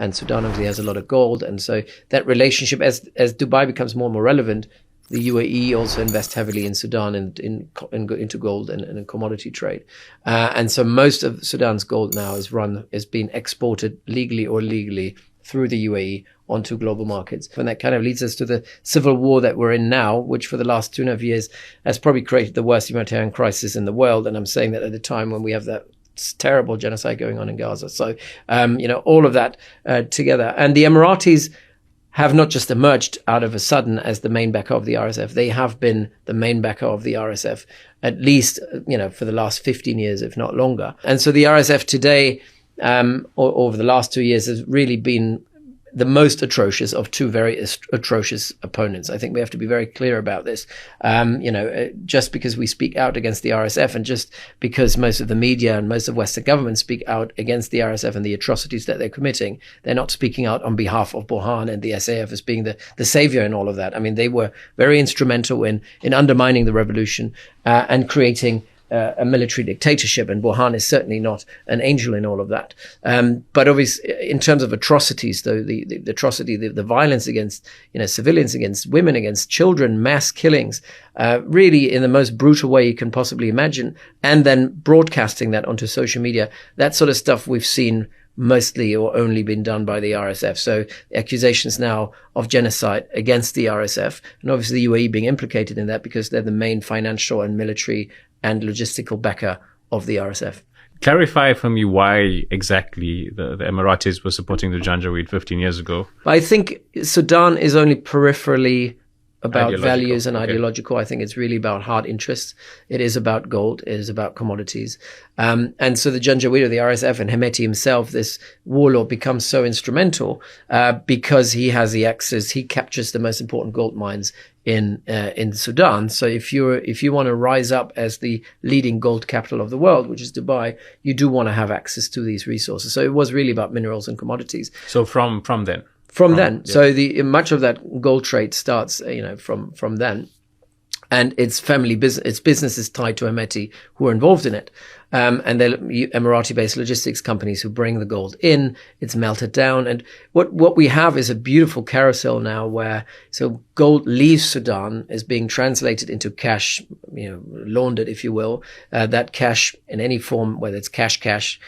and Sudan obviously has a lot of gold. And so that relationship, as Dubai becomes more and more relevant, the UAE also invests heavily in Sudan and into gold and in commodity trade. And so most of Sudan's gold now is being exported legally or illegally through the UAE onto global markets. And that kind of leads us to the civil war that we're in now, which for the last 2.5 years has probably created the worst humanitarian crisis in the world. And I'm saying that at a time when we have that terrible genocide going on in Gaza. So, all of that together. And the Emiratis have not just emerged out of a sudden as the main backer of the RSF. They have been the main backer of the RSF, at least, for the last 15 years, if not longer. And so the RSF today, over the last 2 years, has really been the most atrocious of two very atrocious opponents. I think we have to be very clear about this. Just because we speak out against the RSF and just because most of the media and most of Western governments speak out against the RSF and the atrocities that they're committing, they're not speaking out on behalf of Burhan and the SAF as being the savior in all of that. I mean, they were very instrumental in undermining the revolution and creating a military dictatorship, and Burhan is certainly not an angel in all of that. But obviously, in terms of atrocities, though, the atrocity, the violence against civilians, against women, against children, mass killings, really in the most brutal way you can possibly imagine, and then broadcasting that onto social media, that sort of stuff we've seen mostly or only been done by the RSF. So accusations now of genocide against the RSF, and obviously the UAE being implicated in that because they're the main financial and military and logistical backer of the RSF. Clarify for me why exactly the Emiratis were supporting the Janjaweed 15 years ago. I think Sudan is only peripherally about values and ideological. I think it's really about hard interests. It is about gold. It is about commodities. And so the Janjaweed of the RSF and Hemeti himself, this warlord, becomes so instrumental because he has the access. He captures the most important gold mines in Sudan. So if you want to rise up as the leading gold capital of the world, which is Dubai, you do want to have access to these resources. So it was really about minerals and commodities. So from then. So much of that gold trade starts, from then, and it's family business. Its business is tied to Hemeti, who are involved in it, and they're Emirati-based logistics companies who bring the gold in. It's melted down, and what we have is a beautiful carousel now, where gold leaves Sudan, is being translated into cash, laundered, if you will. That cash in any form, whether it's cash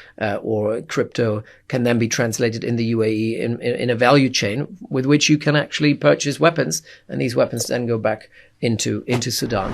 or crypto, can then be translated in the UAE in a value chain with which you can actually purchase weapons, and these weapons then go back into Sudan.